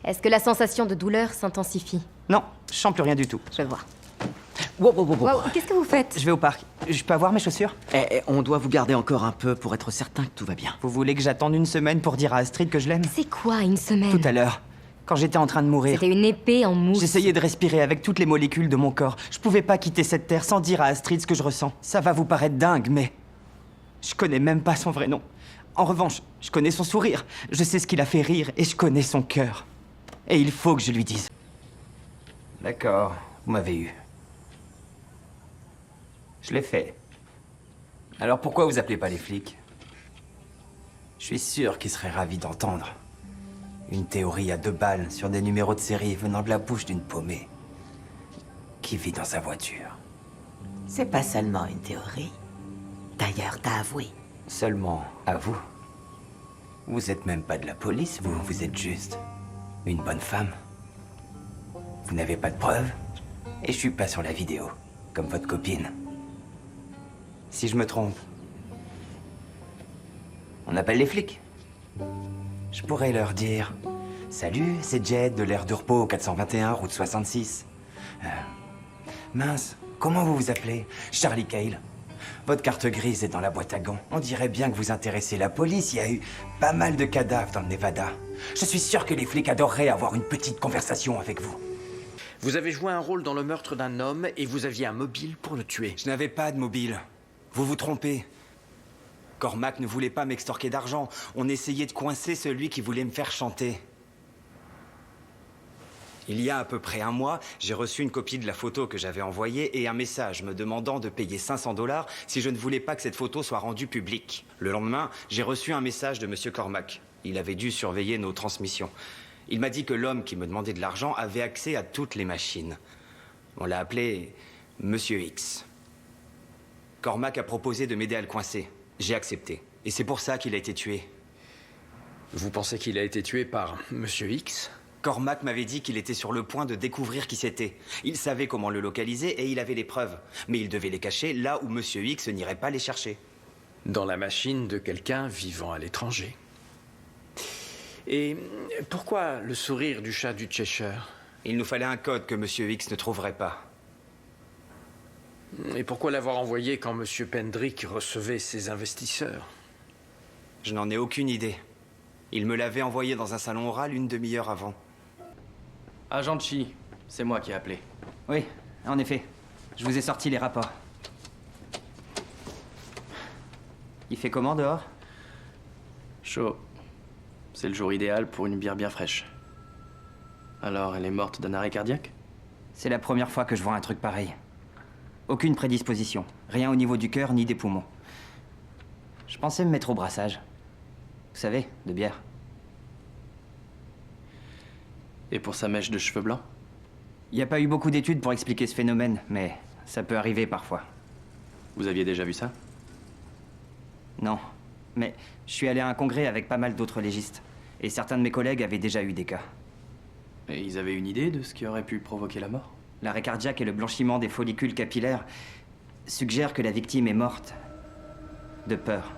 Est-ce que la sensation de douleur s'intensifie? Non, je sens plus rien du tout. Je vois. Wow, wow, wow, wow. Wow, qu'est-ce que vous faites? Je vais au parc. Je peux avoir mes chaussures? On doit vous garder encore un peu pour être certain que tout va bien. Vous voulez que j'attende une semaine pour dire à Astrid que je l'aime? C'est quoi, une semaine? Tout à l'heure, quand j'étais en train de mourir, C'était une épée en mousse. j'essayais de respirer avec toutes les molécules de mon corps. Je pouvais pas quitter cette terre sans dire à Astrid ce que je ressens. Ça va vous paraître dingue, mais... je connais même pas son vrai nom. En revanche, je connais son sourire. Je sais ce qui l'a fait rire et je connais son cœur. Et il faut que je lui dise. D'accord, vous m'avez eu. Je l'ai fait. Alors pourquoi vous appelez pas les flics? Je suis sûr qu'ils seraient ravis d'entendre. Une théorie à 2 balles sur des numéros de série venant de la bouche d'une paumée qui vit dans sa voiture. C'est pas seulement une théorie. D'ailleurs, t'as avoué. Seulement à vous. Vous êtes même pas de la police, vous êtes juste une bonne femme. Vous n'avez pas de preuves, et je suis pas sur la vidéo, comme votre copine. Si je me trompe, on appelle les flics. Je pourrais leur dire: salut, c'est Jed de l'aire de repos 421, route 66. Mince, comment vous vous appelez? Charlie Cale. Votre carte grise est dans la boîte à gants. On dirait bien que vous intéressez la police. Il y a eu pas mal de cadavres dans le Nevada. Je suis sûr que les flics adoreraient avoir une petite conversation avec vous. Vous avez joué un rôle dans le meurtre d'un homme et vous aviez un mobile pour le tuer. Je n'avais pas de mobile. Vous vous trompez. Cormac ne voulait pas m'extorquer d'argent. On essayait de coincer celui qui voulait me faire chanter. Il y a à peu près un mois, j'ai reçu une copie de la photo que j'avais envoyée et un message me demandant de payer 500 $ si je ne voulais pas que cette photo soit rendue publique. Le lendemain, j'ai reçu un message de Monsieur Cormac. Il avait dû surveiller nos transmissions. Il m'a dit que l'homme qui me demandait de l'argent avait accès à toutes les machines. On l'a appelé Monsieur X. Cormac a proposé de m'aider à le coincer. J'ai accepté. Et c'est pour ça qu'il a été tué. Vous pensez qu'il a été tué par Monsieur X? Cormac m'avait dit qu'il était sur le point de découvrir qui c'était. Il savait comment le localiser et il avait les preuves. Mais il devait les cacher là où Monsieur X n'irait pas les chercher. Dans la machine de quelqu'un vivant à l'étranger. Et pourquoi le sourire du chat du Cheshire? Il nous fallait un code que Monsieur X ne trouverait pas. Et pourquoi l'avoir envoyé quand Monsieur Pendrick recevait ses investisseurs? Je n'en ai aucune idée. Il me l'avait envoyé dans un salon oral une demi-heure avant. Agent Chi, c'est moi qui ai appelé. Oui, en effet. Je vous ai sorti les rapports. Il fait comment dehors? Chaud. C'est le jour idéal pour une bière bien fraîche. Alors, elle est morte d'un arrêt cardiaque? C'est la première fois que je vois un truc pareil. Aucune prédisposition. Rien au niveau du cœur ni des poumons. Je pensais me mettre au brassage. Vous savez, de bière. Et pour sa mèche de cheveux blancs? Il n'y a pas eu beaucoup d'études pour expliquer ce phénomène, mais ça peut arriver parfois. Vous aviez déjà vu ça? Non, mais je suis allé à un congrès avec pas mal d'autres légistes. Et certains de mes collègues avaient déjà eu des cas. Et ils avaient une idée de ce qui aurait pu provoquer la mort? L'arrêt cardiaque et le blanchiment des follicules capillaires suggèrent que la victime est morte de peur.